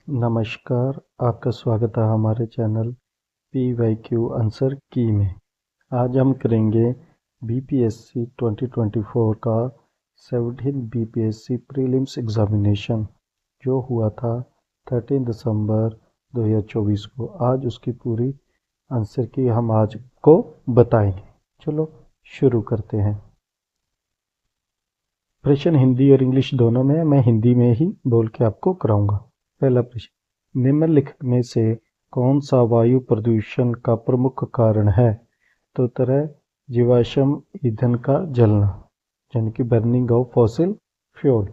नमस्कार, आपका स्वागत है हमारे चैनल PYQ आंसर की में। आज हम करेंगे BPSC 2024 का 17 BPSC प्रीलिम्स एग्जामिनेशन जो हुआ था 13 दिसंबर 2024 को। आज उसकी पूरी आंसर की हम आज को बताएंगे। चलो शुरू करते हैं। प्रश्न हिंदी और इंग्लिश दोनों में, मैं हिंदी में ही बोल के आपको कराऊंगा। पहला प्रश्न, निम्नलिखित में से कौन सा वायु प्रदूषण का प्रमुख कारण है? तो उत्तर है जीवाश्म ईंधन का जलना, यानी कि burning of fossil fuel.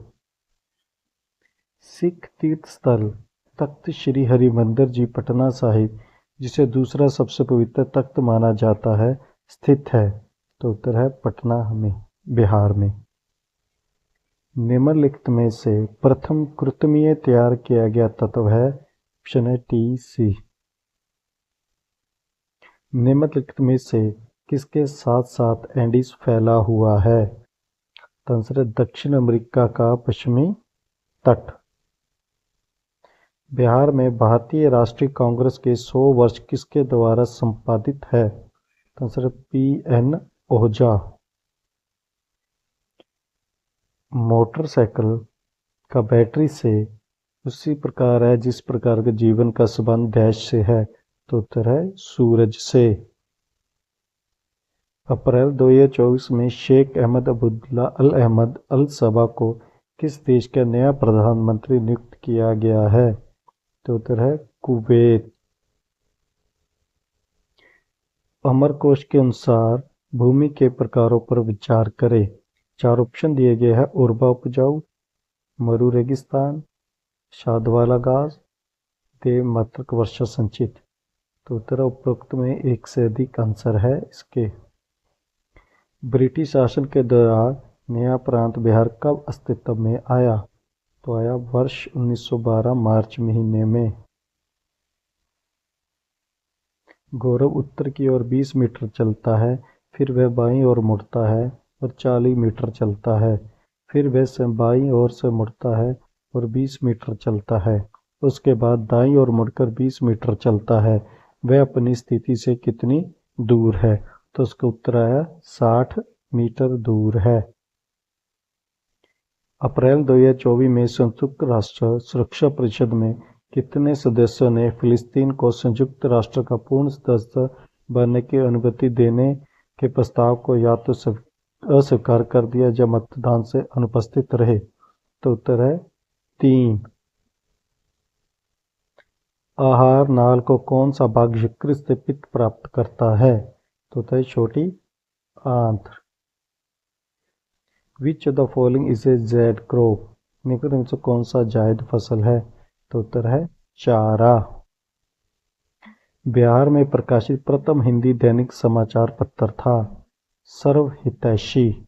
Sikh तीर्थ स्थल तख्त श्री हरिमंदिर जी पटना साहिब, जिसे दूसरा सबसे पवित्र तख्त माना जाता है, स्थित है। तो उत्तर है पटना में, बिहार में। निम्नलिखित में से प्रथम कृत्रिम तैयार किया गया तत्व है? ऑप्शन है TC। निम्नलिखित में से किसके साथ साथ एंडीज फैला हुआ है? तो आंसर है दक्षिण अमेरिका का पश्चिमी तट। बिहार में भारतीय राष्ट्रीय कांग्रेस के 100 वर्ष किसके द्वारा संपादित है? तो आंसर है PN ओझा। मोटरसाइकिल का बैटरी से उसी प्रकार है जिस प्रकार के जीवन का संबंध डैश से है। तो उत्तर है सूरज से। अप्रैल 2024 में शेख अहमद अब्दुल्ला अल अहमद अल सबा को किस देश का नया प्रधानमंत्री नियुक्त किया गया है? तो उत्तर है कुवैत। अमरकोश के अनुसार भूमि के प्रकारों पर विचार करें। 4 ऑप्शन दिए गए हैं: उर्वर उपजाऊ, मरु रेगिस्तान, शाद वाला घास, देव मात्रक वर्षा संचित। तो उत्तर उपरोक्त में एक से अधिक आंसर है इसके। ब्रिटिश शासन के दौरान नया प्रांत बिहार कब अस्तित्व में आया? तो आया वर्ष 1912 मार्च महीने में। गौरव उत्तर की ओर 20 मीटर चलता है, फिर वह बाईं ओर मुड़ता है और 40 मीटर चलता है, फिर वह बाईं ओर से मुड़ता है और 20 मीटर चलता है, उसके बाद दाईं ओर मुड़कर 20 मीटर चलता है। वह अपनी स्थिति से कितनी दूर है? तो उसका उत्तर आया 60 मीटर दूर है। अप्रैल 2024 में संयुक्त राष्ट्र सुरक्षा परिषद में कितने सदस्यों ने फिलिस्तीन को संयुक्त राष्ट्र का पूर्ण सदस्य बनने की अनुमति देने के प्रस्ताव को या तो अस्वीकार कर दिया या मतदान से अनुपस्थित रहे? तो उत्तर है 3। आहार नाल को कौन सा भाग यकृत से पित्त प्राप्त करता है? तो उत्तर है छोटी आंत्र। Which of the following is a zaid crop? निम्न में से कौन सा जायद फसल है? तो उत्तर है चारा। बिहार में प्रकाशित प्रथम हिंदी दैनिक समाचार पत्र था? सर्वहितैषी।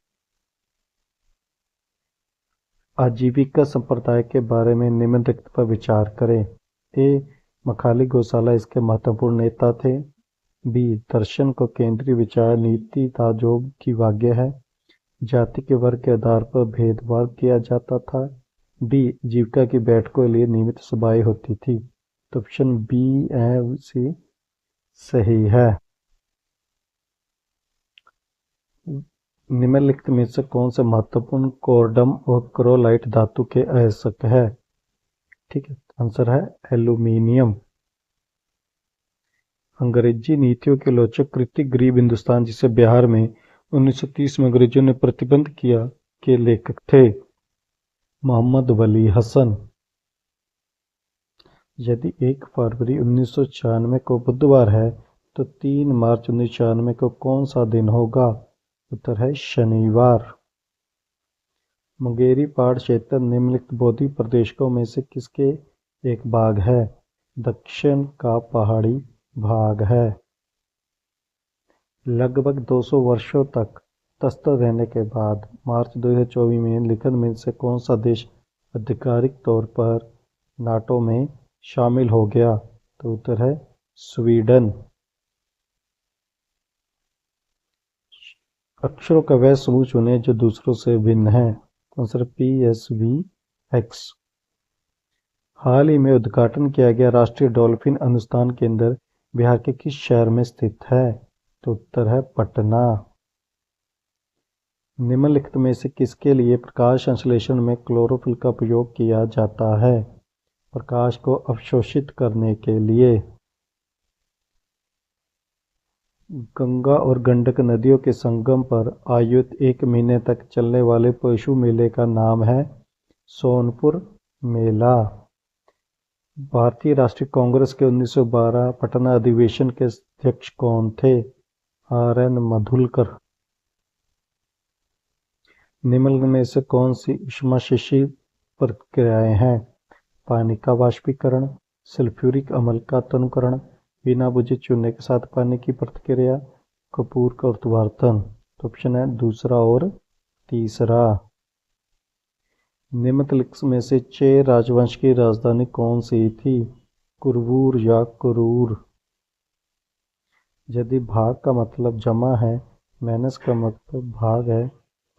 आजीविका संप्रदाय के बारे में निम्नलिखित पर विचार करें। ए. मखाली गौशाला इसके महत्वपूर्ण नेता थे। बी. दर्शन को केंद्रीय विचार नीति था जो कि वाग्य है। जाति के वर्ग के आधार पर भेदभाव किया जाता था। डी. जीविका की बैठकों के लिए नियमित सभाएं होती थी। तो ऑप्शन बी एंड सी सही है। निम्नलिखित में से कौन से महत्वपूर्ण कोरडम और क्रोलाइट धातु के अयस्क है? ठीक है, आंसर है एल्यूमीनियम। अंग्रेजी नीतियों के लोचक कृति गरीब हिंदुस्तान, जिसे बिहार में 1930 में अंग्रेजों ने प्रतिबंध किया, के लेखक थे? मोहम्मद वली हसन। यदि 1 फरवरी 1996 को बुधवार है तो 3 मार्च 1996 को कौन सा दिन होगा? उत्तर है शनिवार। मुंगेरी पहाड़ क्षेत्र निम्नलिखित बौद्धिक प्रदेशों में से किसके एक भाग है? दक्षिण का पहाड़ी भाग है। लगभग 200 वर्षों तक तटस्थ रहने के बाद मार्च 2024 में निम्नलिखित में से कौन सा देश आधिकारिक तौर पर नाटो में शामिल हो गया? तो उत्तर है स्वीडन। अक्षरों का वह समूह चुनें जो दूसरों से भिन्न है। Answer PSVX। हाल ही में उद्घाटन किया गया राष्ट्रीय डॉल्फिन अनुसंधान केंद्र बिहार के किस शहर में स्थित है? तो उत्तर है पटना। निम्नलिखित में से किसके लिए प्रकाश संश्लेषण में क्लोरोफिल का प्रयोग किया जाता है? प्रकाश को अवशोषित करने के लिए। गंगा और गंडक नदियों के संगम पर आयोजित 1 महीने तक चलने वाले पशु मेले का नाम है सोनपुर मेला। भारतीय राष्ट्रीय कांग्रेस के 1912 पटना अधिवेशन के अध्यक्ष कौन थे? आर.एन. मधुलकर। निम्नलिखित में से कौन सी ऊष्माक्षयी प्रक्रियाएं हैं? पानी का वाष्पीकरण, सल्फ्यूरिक अम्ल का तनुकरण, बिना बुझे चूने के साथ पानी की प्रतिक्रिया, कपूर का उत्सर्जन। तो ऑप्शन है दूसरा और तीसरा। निम्नलिखित में से चेर राजवंश की राजधानी कौन सी थी? कुरुवूर या कुरूर। यदि भाग का मतलब जमा है, माइनस का मतलब भाग है,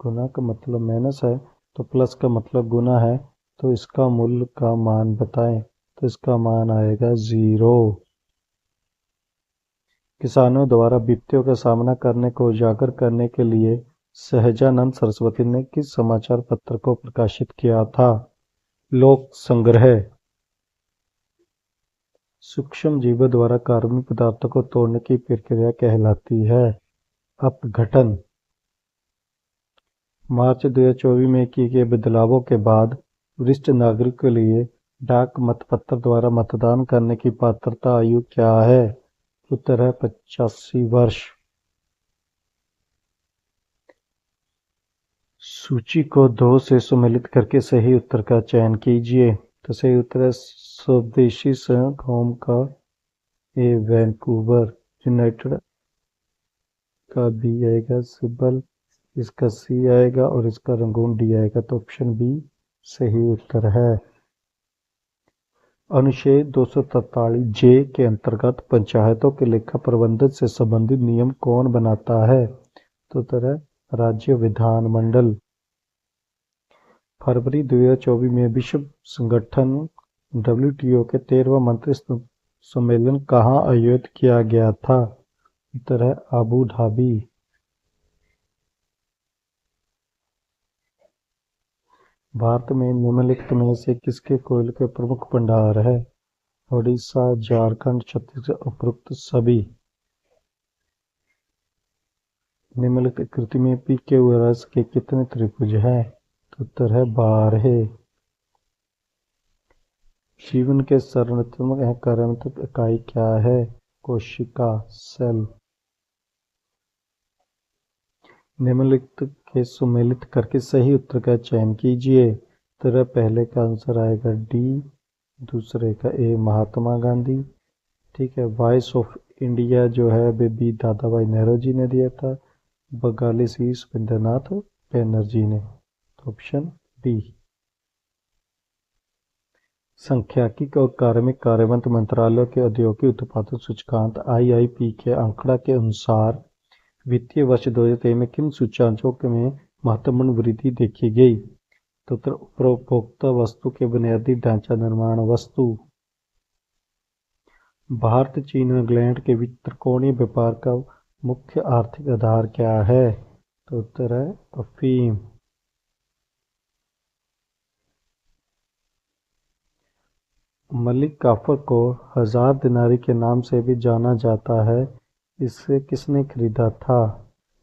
गुना का मतलब माइनस है, तो प्लस का मतलब गुना है, तो इसका मूल्य का मान बताएं। तो इसका मान आएगा 0। किसानों द्वारा विपत्तियों का सामना करने को उजागर करने के लिए सहजानंद सरस्वती ने किस समाचार पत्र को प्रकाशित किया था? लोक संग्रह। सूक्ष्म जीवों द्वारा कार्बनिक पदार्थों को तोड़ने की प्रक्रिया कहलाती है अपघटन। मार्च 2024 में किए गए बदलावों के बाद वरिष्ठ नागरिक के लिए डाक मतपत्र द्वारा मतदान करने की पात्रता आयु क्या है? उत्तर है 85 वर्ष। सूची को 2 से सम्मिलित करके सही उत्तर का चयन कीजिए। तो सही उत्तर है स्वदेशी संघ होम का ए वैंकूवर। यूनाइटेड का बी आएगा सिंबल, इसका सी आएगा और इसका रंगून डी आएगा। तो ऑप्शन बी सही उत्तर है। अनुच्छेद 243 जे के अंतर्गत पंचायतों के लेखा प्रबंधन से संबंधित नियम कौन बनाता है? तो उत्तर है राज्य विधानमंडल। फरवरी 2024 में विश्व संगठन डब्ल्यूटीओ के 13वां मंत्री सम्मेलन कहाँ आयोजित किया गया था? उत्तर है अबू धाबी। भारत में निम्नलिखित में से किसके कोयले के प्रमुख भंडार है? ओडिशा, झारखंड, छत्तीसगढ़, उपरोक्त सभी। निम्नलिखित कृति में पी क्यू आर एस के कितने त्रिभुज हैं? तो उत्तर है 12। जीवन के संरचनात्मक एवं कार्यात्मक इकाई क्या है? कोशिका, सेल। निम्नलिखित के सुमेलित करके सही उत्तर का चयन कीजिए। तरह पहले का आंसर आएगा डी, दूसरे का ए महात्मा गांधी। ठीक है। वॉइस ऑफ इंडिया जो है बी दादा भाई नेहरू जी ने दिया था, बंगाली सी सुरेंद्रनाथ बनर्जी ने। तो ऑप्शन डी। सांख्यिकी और कार्मिक कार्यमंत्री मंत्रालय के औद्योगिक उत्पादन सूचकांक आईआईपी के आंकड़ा के अनुसार वित्तीय वर्ष 2023 में किन सूचकांकों में महत्वपूर्ण वृद्धि देखी गई? तो उपभोक्ता वस्तु के बुनियादी ढांचा निर्माण वस्तु। भारत, चीन और इंग्लैंड के बीच त्रिकोणीय व्यापार का मुख्य आर्थिक आधार क्या है? तो उत्तर है अफीम। मलिक काफर को 1000 दिनारी के नाम से भी जाना जाता है, इसे किसने खरीदा था?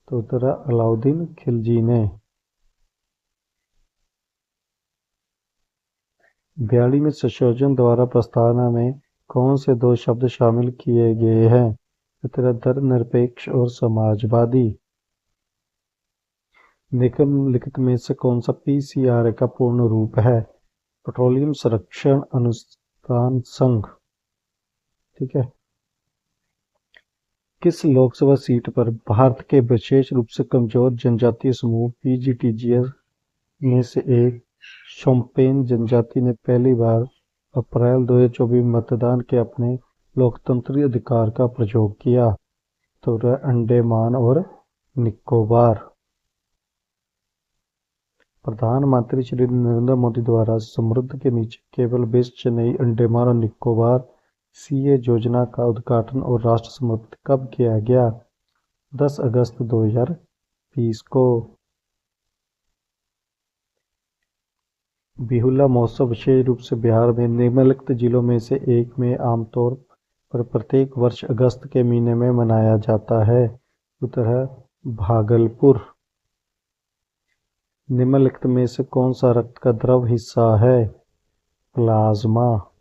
तो उत्तर है अलाउद्दीन खिलजी ने। बयालीस में संशोधन द्वारा प्रस्तावना में कौन से 2 शब्द शामिल किए गए हैं? उत्तर है धर्मनिरपेक्ष और समाजवादी। निम्नलिखित में से कौन सा पीसीआरए का पूर्ण रूप है? पेट्रोलियम संरक्षण अनुसंधान संघ। ठीक है। किस लोकसभा सीट पर भारत के विशेष रूप से कमजोर जनजातीय समूह पीजीटीजीएस में से एक शोम्पेन जनजाति ने पहली बार अप्रैल 2024 में मतदान के अपने लोकतंत्री अधिकार का प्रयोग किया? तो अंडमान और निकोबार। प्रधानमंत्री श्री नरेंद्र मोदी द्वारा समुद्र के नीचे केबल बेस्ड चेन्नई अंडमान और निकोबार सीए योजना का उद्घाटन और राष्ट्र समर्पित कब किया गया? 10 अगस्त 2020 को। बिहुला महोत्सव विशेष रूप से बिहार में निम्नलिखित जिलों में से एक में आमतौर पर प्रत्येक वर्ष अगस्त के महीने में मनाया जाता है। उत्तर है भागलपुर। निम्नलिखित में से कौन सा रक्त का द्रव हिस्सा है? प्लाज्मा।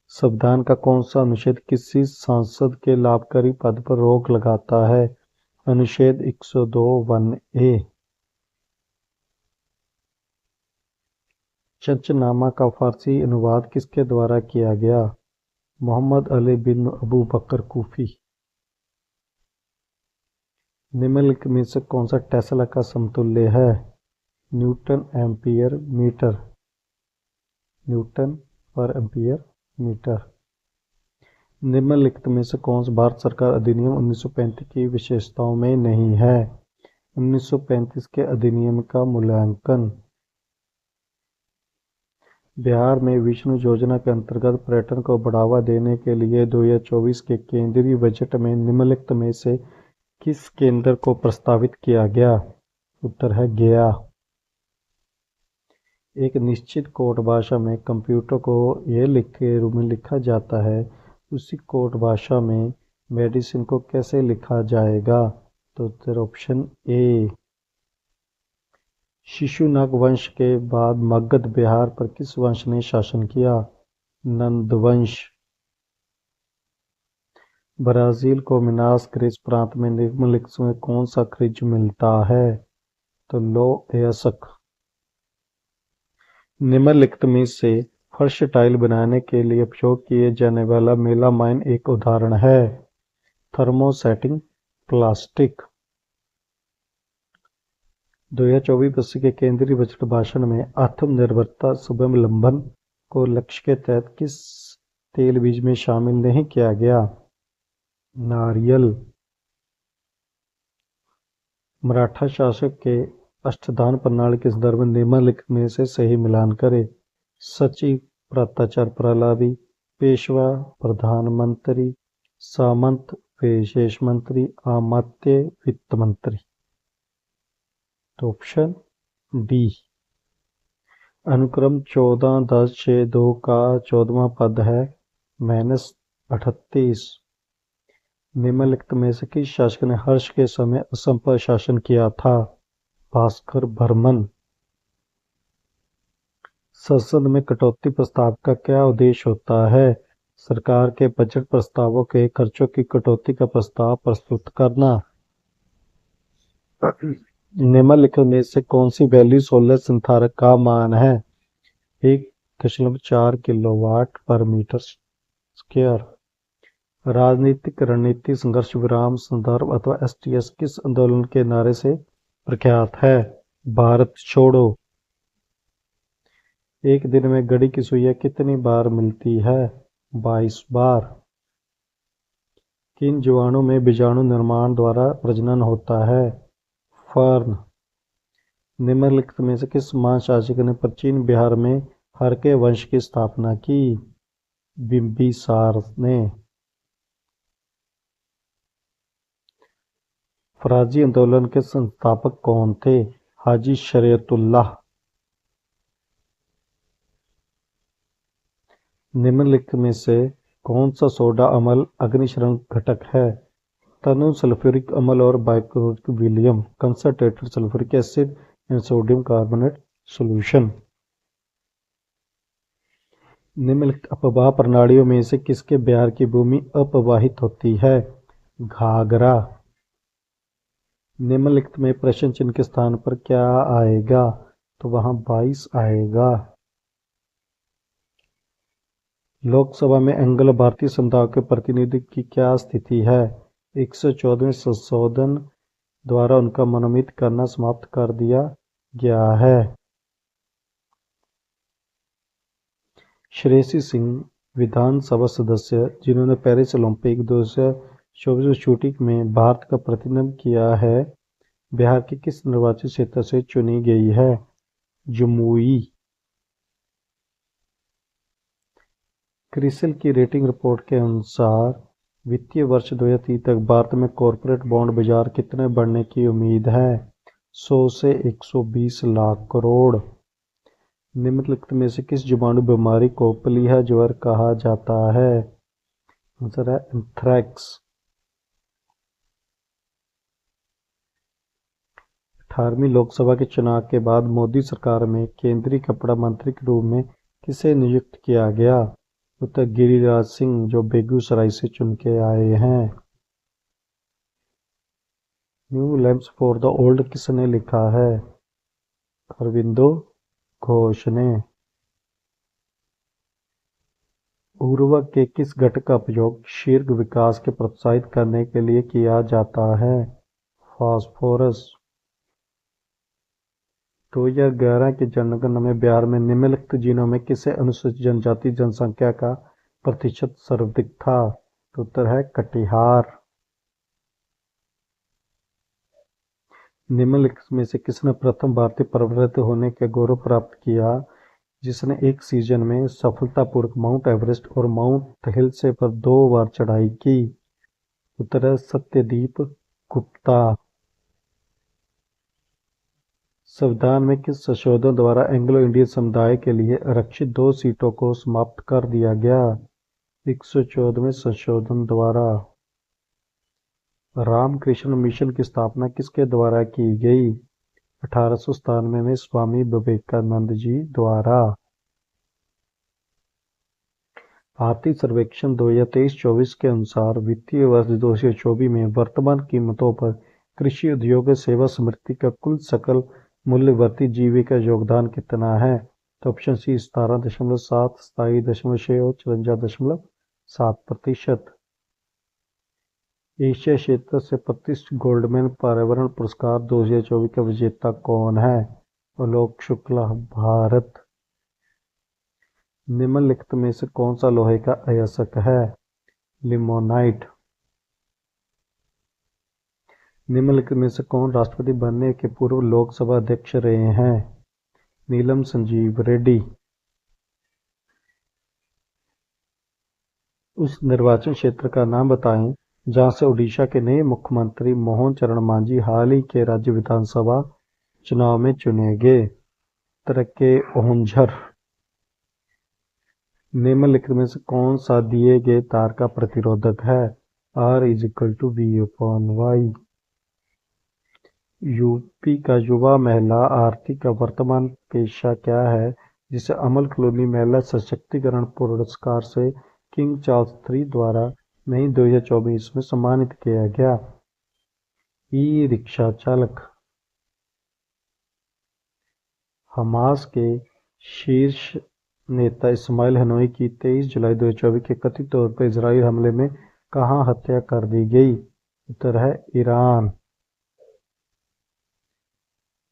संविधान का कौन सा अनुच्छेद किसी सांसद के लाभकारी पद पर रोक लगाता है? अनुच्छेद 102(1)(a)। चंचनामा का फारसी अनुवाद किसके द्वारा किया गया? मोहम्मद अली बिन अबू बकर कूफी। निम्नलिखित में से कौन सा टेस्ला का समतुल्य है? Newton ampere metre. न्यूटन पर एम्पीयर मीटर। निम्नलिखित में से कौन सा भारत सरकार अधिनियम 1935 की विशेषताओं में नहीं है? 1935 के अधिनियम का मूल्यांकन। बिहार में विष्णु योजना के अंतर्गत पर्यटन को बढ़ावा देने के लिए 2024 के केंद्रीय बजट में निम्नलिखित में से किस केंद्र को प्रस्तावित किया गया? उत्तर है गया। एक निश्चित कोड भाषा में कंप्यूटर को यह लिख के रूप में लिखा जाता है, उसी कोड भाषा में मेडिसिन को कैसे लिखा जाएगा? तो उत्तर ऑप्शन ए। शिशुनाग वंश के बाद मगध बिहार पर किस वंश ने शासन किया? नंद वंश। ब्राजील को मिनास ग्रेस प्रांत में निम्नलिखित में कौन सा खनिज मिलता है? तो लोह निम्नलिखित में से फर्श टाइल बनाने के लिए उपयोग किए जाने वाला मेलामाइन एक उदाहरण है। Thermosetting plastic. 2024 के केंद्रीय बजट भाषण में आत्मनिर्भरता स्वावलंबन को लक्ष्य के तहत किस तेल बीज में शामिल नहीं किया गया? नारियल। मराठा शासक के अष्टधान प्रणाली के संदर्भ में निम्नलिखित में से सही मिलान करें। सचिव भ्रष्टाचार प्रहलादी, पेशवा प्रधानमंत्री, सामंत विशेष मंत्री, अमात्य वित्त मंत्री। तो ऑप्शन डी। अनुक्रम 14, 10, 6, 2 का 14वां पद है -38। निम्नलिखित में से किस शासक ने हर्ष के समय असम पर शासन किया था? भास्कर बर्मन। संसद में कटौती प्रस्ताव का क्या उद्देश्य होता है? सरकार के बजट प्रस्तावों के खर्चों की कटौती का प्रस्ताव प्रस्तुत करना। निम्नलिखित में से कौन सी वैल्यू सोलर संधारक का मान है? 1.4 किलोवाट पर मीटर स्क्वायर। राजनीतिक रणनीति संघर्ष विराम संदर्भ अथवा STS किस आंदोलन के नारे से प्रख्यात है? भारत छोड़ो। एक दिन में घड़ी की सुइयां कितनी बार मिलती है? 22 बार। किन जीवाणु में बीजाणु निर्माण द्वारा प्रजनन होता है? फर्न। निम्नलिखित में से किस महान शासक ने प्राचीन बिहार में हरके वंश की स्थापना की? बिंबिसार ने। फराजी आंदोलन के संस्थापक कौन थे? हाजी शरीयतुल्लाह। निम्नलिखित में से कौन सा सोडा अम्ल अग्निशरण घटक है? तनु सल्फ्यूरिक अम्ल और बाइक्लोरिक विलियम concentrated sulphuric acid and sodium carbonate solution. निम्नलिखित अपवाह प्रणालियों में से किसके बिहार की भूमि अपवाहित होती है? घाघरा। निम्नलिखित में प्रश्न चिन्ह के स्थान पर क्या आएगा? तो वहां 22 आएगा। लोकसभा में एंग्लो भारतीय समुदाय के प्रतिनिधि की क्या स्थिति है? 114वें संशोधन द्वारा उनका मनोनीत करना समाप्त कर दिया गया है। श्रेयसी सिंह विधानसभा सदस्य जिन्होंने पेरिस ओलंपिक 2024 शूटिंग में भारत का प्रतिनिधित्व किया है, बिहार के किस निर्वाचन क्षेत्र से चुनी गई है? जमुई। क्रिसिल की रेटिंग रिपोर्ट के अनुसार वित्तीय वर्ष 2030 तक भारत में कॉरपोरेट बॉन्ड बाजार कितने बढ़ने की उम्मीद है? 100 से 120 लाख करोड़। निम्नलिखित में से किस जीवाणु बीमारी को प्लीहा ज्वर कहा जाता है? आंसर है एंथ्रेक्स। 18वीं लोकसभा के चुनाव के बाद मोदी सरकार में केंद्रीय कपड़ा मंत्री के रूप में किसे नियुक्त किया गया? उत्तर गिरिराज सिंह, जो बेगूसराय से चुन के आए हैं। New lamps for the old किसने लिखा है? अरविंदो घोष ने। उर्वरक के किस घटक का उपयोग शीघ्र विकास के प्रोत्साहित करने के लिए किया जाता है? फास्फोरस। 2011 की जनगणना में बिहार में निम्नलिखित जिलों में किसे अनुसूचित जनजाति जनसंख्या का प्रतिशत सर्वाधिक था? तो उत्तर है कटिहार। निम्नलिखित में से किसने प्रथम भारतीय पर्वतारोही होने का गौरव प्राप्त किया जिसने एक सीजन में सफलतापूर्वक माउंट एवरेस्ट और माउंट हिल्स पर 2 बार चढ़ाई की? उत्तर है सत्यदीप गुप्ता। संविधान में किस संशोधन द्वारा एंग्लो इंडियन समुदाय के लिए आरक्षित 2 सीटों को समाप्त कर दिया गया? 114वें संशोधन द्वारा। रामकृष्ण मिशन की स्थापना किसके द्वारा की गई? 1897 में स्वामी विवेकानंद जी द्वारा। आर्थिक सर्वेक्षण 2023-24 के अनुसार वित्तीय वर्ष 2024 में वर्तमान कीमतों पर कृषि उद्योग और सेवा समृद्धि का कुल सकल मूल्य बढ़ती जीविका योगदान कितना है? तो ऑप्शन सी 17.7, 27.6 और 54.7%। एशिया क्षेत्र से प्रतिष्ठित गोल्डमैन पर्यावरण पुरस्कार 2024 का विजेता कौन है? आलोक शुक्ला, भारत। निम्नलिखित में से कौन सा लोहे का अयस्क है? लिमोनाइट। निम्नलिखित में से कौन राष्ट्रपति बनने के पूर्व लोकसभा अध्यक्ष रहे हैं? नीलम संजीव रेड्डी। उस निर्वाचन क्षेत्र का नाम बताएं जहां से ओडिशा के नए मुख्यमंत्री मोहन चरण मांझी हाल ही के राज्य विधानसभा चुनाव में चुने गए। उत्तर के ओंझर। निम्नलिखित में से कौन सा दिए गए तार का प्रतिरोधक है? R=V/Y। यूपी का युवा महिला आरती का वर्तमान पेशा क्या है जिसे अमल क्लूनी महिला सशक्तिकरण पुरस्कार से किंग चार्ल्स III द्वारा मई 2024 में सम्मानित किया गया? ई रिक्शा चालक। हमास के शीर्ष नेता इस्माइल हनोई की 23 जुलाई 2024 के कथित तौर पर इजरायली हमले में कहाँ हत्या कर दी गई? उत्तर है ईरान।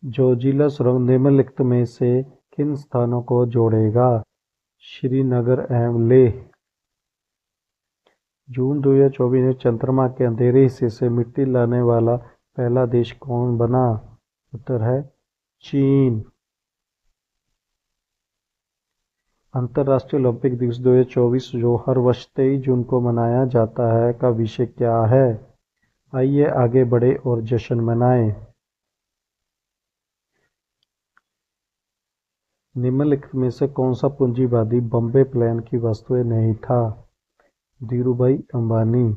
जोजिला सुरंग निम्नलिखित में से किन स्थानों को जोड़ेगा? श्रीनगर एवं लेह। जून 2024 में चंद्रमा के अंधेरे हिस्से से मिट्टी लाने वाला पहला देश कौन बना? उत्तर है चीन। अंतर्राष्ट्रीय ओलंपिक दिवस 2024 जो हर वर्ष 23 जून को मनाया जाता है का विषय क्या है? आइए आगे बढ़े और जश्न मनाएं। निम्नलिखित में से कौन सा पूंजीवादी बॉम्बे प्लान की वस्तुएं नहीं था? Dhirubhai Ambani.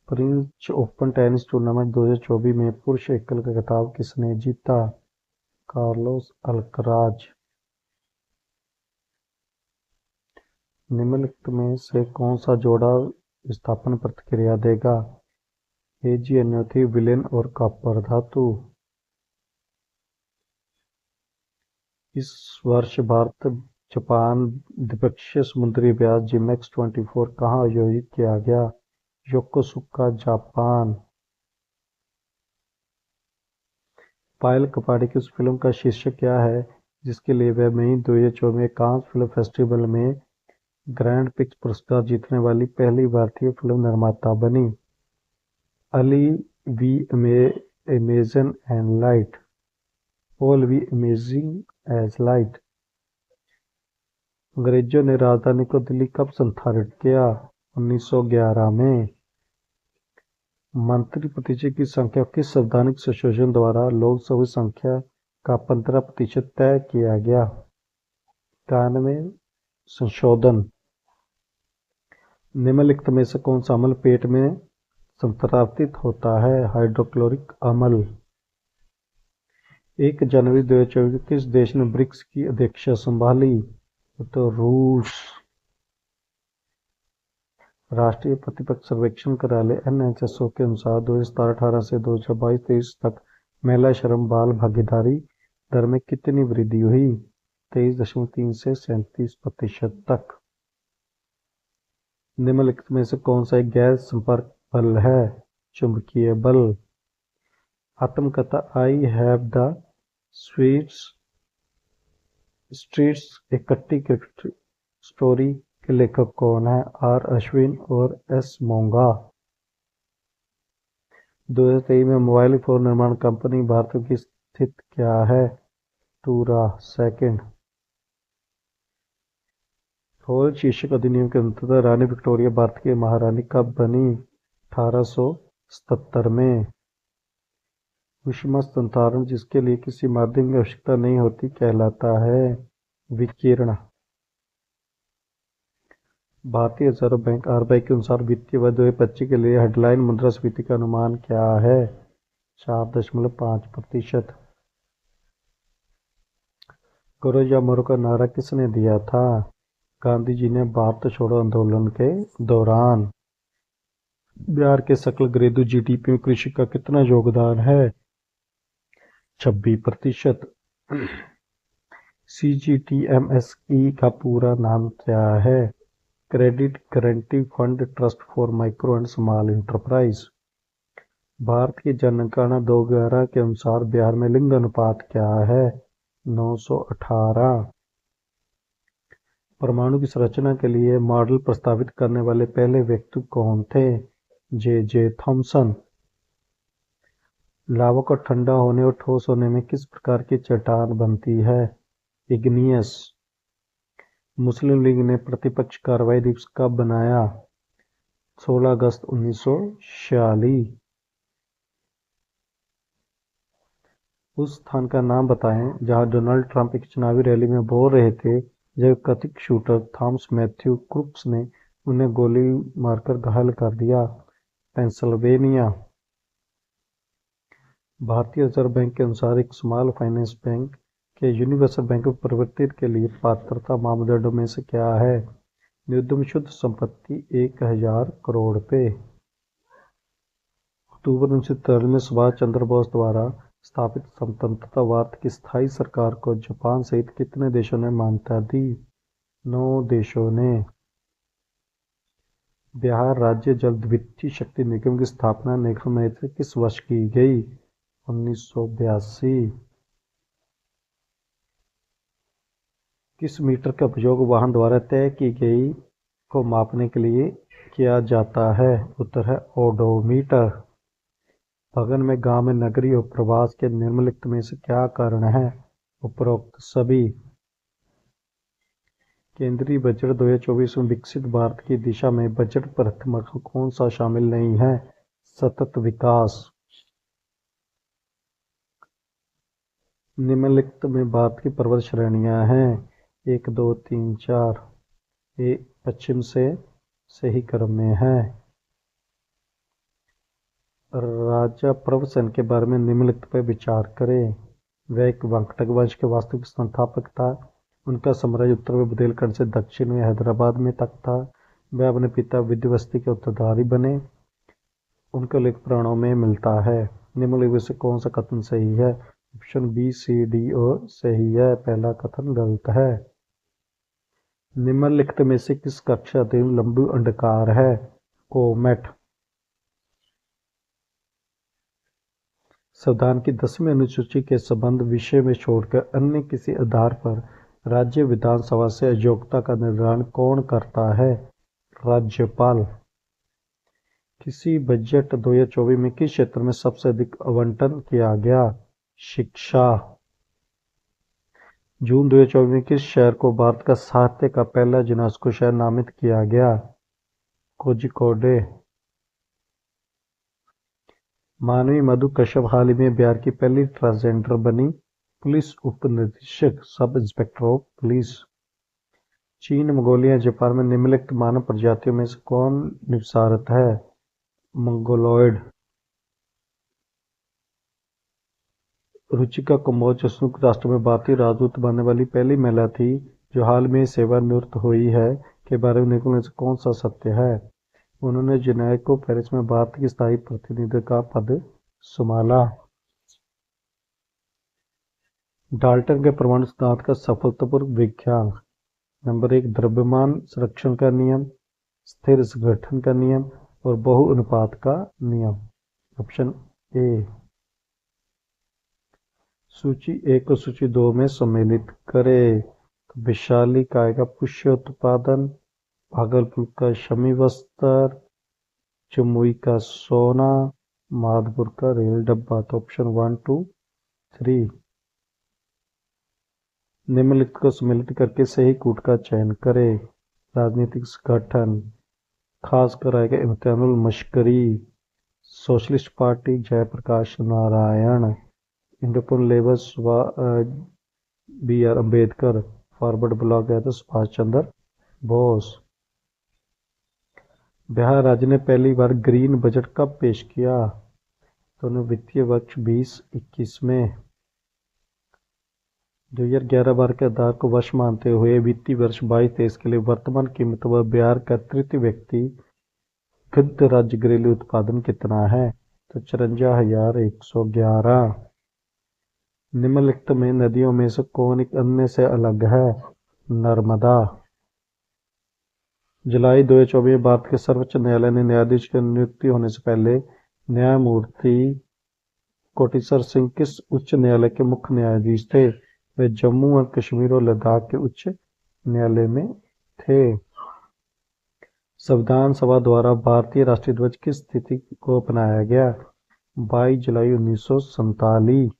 French open tennis tournament 2024 में पुरुष एकल का खिताब किसने जीता? Carlos Alcaraz. निम्नलिखित में से कौन सा जोड़ा विस्थापन प्रतिक्रिया देगा? एजीएनओ3 विलेन और कॉपर धातु। इस वर्ष भारत जापान द्विपक्षीय समुद्री अभ्यास GMEX-24 कहाँ आयोजित किया गया? Yokosuka, Japan. पायल कपाड़ी की उस फिल्म का शीर्षक क्या है जिसके लिए वह मई 2024 में कांस फिल्म फेस्टिवल में ग्रैंड प्रिक्स पुरस्कार जीतने वाली पहली भारतीय फिल्म निर्माता बनी? Ali we imagine and light, all we amazing as light। अंग्रेजों ने राजधानी को दिल्ली कब संस्थापित किया? 1911 में। मंत्री परिषद की संख्या किस संवैधानिक संशोधन द्वारा लोकसभा संख्या का 15% तय किया गया? 91 संशोधन। निम्नलिखित में से कौन सा अम्ल पेट में संतृप्त होता है? हाइड्रोक्लोरिक अम्ल। 1 जनवरी 2024 को किस देश ने ब्रिक्स की अध्यक्षता संभाली? तो रूस। राष्ट्रीय प्रतिपक्ष सर्वेक्षण कार्यालय NHSO के अनुसार 2017-18 से 2022-23 तक महिला श्रम बाल भागीदारी दर में कितनी वृद्धि हुई? 23.3 से 37% तक। निम्नलिखित में से कौन सा एक गैर संपर्क बल है? चुंबकीय बल। आत्मकथा आई हैव द स्ट्रीट्स ए कट्टी स्टोरी के लेखक कौन है? R अश्विन और S मोंगा। 2023 में मोबाइल फोन निर्माण कंपनी भारत की स्थित क्या है? टूरा। सेकंड। रोयल शीर्षक अधिनियम के अंतर्गत रानी विक्टोरिया भारत की महारानी कब बनी? 1877 में। ऊष्मा संधारण जिसके लिए किसी माध्यम की आवश्यकता नहीं होती कहलाता है विकिरण। भारतीय रिजर्व बैंक RBI के अनुसार वित्तीय वर्ष 2025 के लिए हेडलाइन मुद्रास्फीति का अनुमान क्या है? 4.5%। करो या मरो का नारा किसने दिया था? गांधी जी ने भारत छोड़ो आंदोलन के दौरान। बिहार के सकल घरेलू GDP में कृषि का कितना योगदान है? 26%। CGTMSE का पूरा नाम क्या है? Credit guarantee fund trust for micro and small enterprise. Bharat की जनगणना 2011 के अनुसार बिहार में लिंग अनुपात क्या है? 918। परमाणु की संरचना के लिए मॉडल प्रस्तावित करने वाले पहले व्यक्ति कौन थे? J.J. थॉमसन। लावा को ठंडा होने और ठोस होने में किस प्रकार की चट्टान बनती है? इग्नियस। मुस्लिम लीग ने प्रतिपक्ष कार्रवाई दिवस कब बनाया? 16 अगस्त 1946। उस स्थान का नाम बताएं जहां डोनाल्ड ट्रंप एक चुनावी रैली में बोल रहे थे जब कथित शूटर थॉमस मैथ्यू क्रूक्स ने उन्हें गोली मारकर घायल कर दिया। पेंसिल्वेनिया। भारतीय रिजर्व बैंक के अनुसार एक स्मॉल फाइनेंस बैंक के यूनिवर्सल बैंक में परिवर्तित के लिए पात्रता मापदंडों में से क्या है? न्यूनतम शुद्ध संपत्ति 1000 करोड़ रुपए। अक्टूबर 1943 में सुभाष चंद्र बोस द्वारा स्थापित स्वतंत्रता भारत की स्थायी सरकार को जापान सहित कितने देशों ने मान्यता दी? 9 देशों ने। बिहार राज्य जल विद्युत शक्ति निगम की स्थापना निगम में से किस वर्ष की गई? 1982। किस मीटर का उपयोग वाहन द्वारा तय की गई को मापने के लिए किया जाता है? उत्तर है ओडोमीटर। भगन में गांव में नगरी और प्रवास के निम्नलिखित में से क्या कारण है? उपरोक्त सभी। केंद्रीय बजट 2024 में विकसित भारत की दिशा में बजट प्राथमिकता में कौन सा शामिल नहीं है? सतत विकास। निम्नलिखित में भारत की पर्वत श्रेणियां हैं 1, 2, 3, 4। ये पश्चिम से सही क्रम में है। राजा प्रवसन के बारे में निम्नलिखित पर विचार करें। वह एक वाकाटक वंश के वास्तविक संस्थापक था। उनका साम्राज्य उत्तर में बुंदेलखंड से दक्षिण में हैदराबाद में तक था। वह अपने पिता विंध्यवासिनी के उत्तराधिकारी बने। उनका लेख पुराणों में मिलता है। निम्नलिखित में से कौन सा कथन सही है? ऑप्शन B, C, D और सही है। पहला कथन गलत है। निम्नलिखित में से किस कक्षा तीन लंबी अंडाकार है? कोमेट। संविधान की 10वीं अनुसूची के संबंध विषय में छोड़कर अन्य किसी आधार पर राज्य विधानसभा से अयोग्यता का निर्धारण कौन करता है? राज्यपाल। किसी बजट 2024 में किस क्षेत्र में सबसे अधिक आवंटन किया गया? शिक्षा। जून 2024 में किस शहर को भारत का साहित्य का पहला यूनेस्को शहर नामित किया गया? कोझिकोडे। मानवी मधु कश्यप हाल ही में बिहार की पहली ट्रांसजेंडर बनी पुलिस उप निरीक्षक, सब इंस्पेक्टर ऑफ पुलिस। चीन, मंगोलिया, जापान में निम्नलिखित मानव प्रजातियों में से कौन निवासरत है? मंगोलॉयड। रुचिका कंबोज जो संयुक्त राष्ट्र में भारतीय राजदूत बनने वाली पहली महिला थी जो हाल में सेवानिवृत्त हुई है, के बारे में निम्नलिखित में से कौन सा सत्य है? उन्होंने जुनेवा को पेरिस में भारत की स्थायी प्रतिनिधि का पद संभाला। डाल्टन के परमाणु सिद्धांत का सफलतापूर्वक व्याख्यान। नंबर 1, द्रव्यमान संरक्षण का नियम, स्थिर संगठन का नियम और बहु-अनुपात का नियम। Option A. सूची 1 को सूची 2 में सम्मिलित करें। तो वैशाली का आएगा पुष्य उत्पादन, भागलपुर का शमी वस्त्र, जमुई का सोना, माधपुर का रेल डब्बा। तो ऑप्शन 1, 2, 3। निम्नलिखित को सम्मिलित करके सही कूट का चयन करें। राजनीतिक संगठन, खासकर आएगा इम्तियानुल मशकरी, socialist party Jayaprakash Narayan, Indian labour B R Ambedkar, forward bloc है तो सुभाष चंद्र बोस। बिहार राज्य ने पहली बार ग्रीन बजट कब पेश किया? तो वित्तीय वर्ष 2021 में। 2011-12 के आधार को वर्ष मानते हुए वित्तीय वर्ष 22-23 के लिए वर्तमान कीमत व बिहार का तृतीय व्यक्तिगत राज्य घरेलू उत्पादन कितना है? तो 54,111। निम्नलिखित में नदियों में से कौन एक अन्य से अलग है? नर्मदा। जुलाई 2024 में भारत के सर्वोच्च न्यायालय ने न्यायाधीश की नियुक्ति होने से पहले न्यायमूर्ति कोटेश्वर सिंह किस उच्च न्यायालय के मुख्य न्यायाधीश थे? वे जम्मू और कश्मीर और लद्दाख के उच्च न्यायालय में थे। संविधान सभा द्वारा भारतीय राष्ट्रीय ध्वज किस तिथि को अपनाया गया? 22 जुलाई 1947।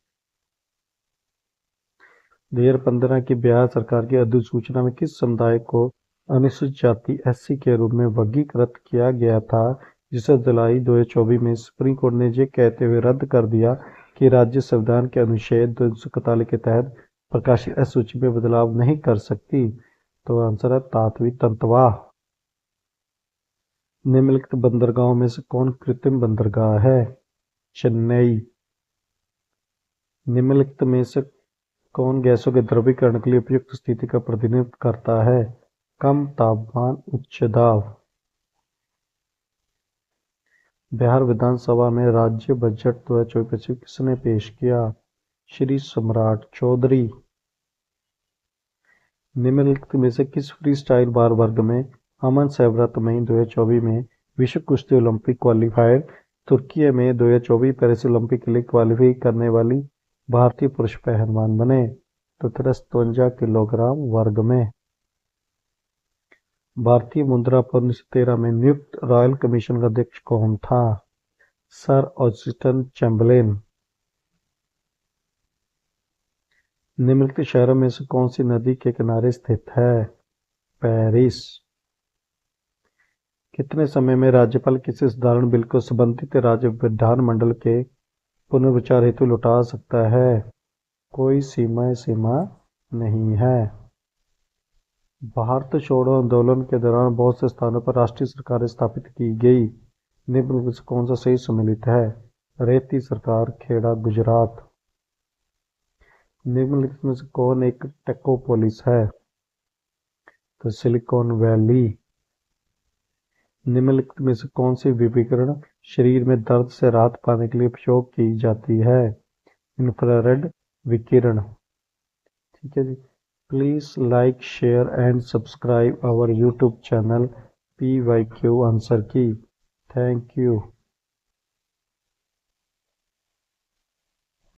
2015 की बिहार सरकार की अधिसूचना में किस समुदाय को अनुसूचित जाति एससी के रूप में वर्गीकृत किया गया था, जिसे जुलाई 2024 में सुप्रीम कोर्ट ने ये कहते हुए रद्द कर दिया कि राज्य संविधान के अनुच्छेद 241 के तहत प्रकाशित इस सूची में बदलाव नहीं कर सकती? तो आंसर है तातवी तंतवा। निम्नलिखित बंदरगाहों में से कौन कृत्रिम बंदरगाह है? चेन्नई। निम्नलिखित में से कौन गैसों के द्रवीकरण के लिए उपयुक्त स्थिति का प्रतिनिधित्व करता है? कम तापमान, उच्च दाब। बिहार विधानसभा में राज्य बजट 2024 किसने पेश किया? श्री सम्राट चौधरी। निम्नलिखित में से किस फ्री स्टाइल बार वर्ग में अमन सेवरत मई 2024 में विश्व कुश्ती ओलंपिक क्वालिफायर तुर्की में 2024 पेरिस ओलंपिक के लिए क्वालिफाई करने वाली भारतीय पुरुष पहलवान बने? तो 53 किलोग्राम वर्ग में। भारतीय मुद्रा पर 1913 में नियुक्त रॉयल कमीशन का अध्यक्ष कौन था? Sir Austin Chamberlain. निम्नलिखित शहरों में से कौन सी नदी के किनारे स्थित है? पेरिस। कितने समय में राज्यपाल किसी साधारण बिल को संबंधित राज्य विधानमंडल के पुनर्विचार हेतु लौटा सकता है? कोई सीमा नहीं है। भारत छोड़ो आंदोलन के दौरान बहुत से स्थानों पर राष्ट्रीय सरकारें स्थापित की गई। निम्न में से कौन सा सही सम्मिलित है? रेती सरकार, खेड़ा, गुजरात। निम्नलिखित में से कौन एक टेकोपोलिस है? तो सिलिकॉन वैली। निम्नलिखित में से कौन सी विकिरण शरीर में दर्द से राहत पाने के लिए उपयोग की जाती है? इंफ्रारेड विकिरण। ठीक है जी। Please like, share and subscribe our YouTube channel PYQ answer की। Thank you.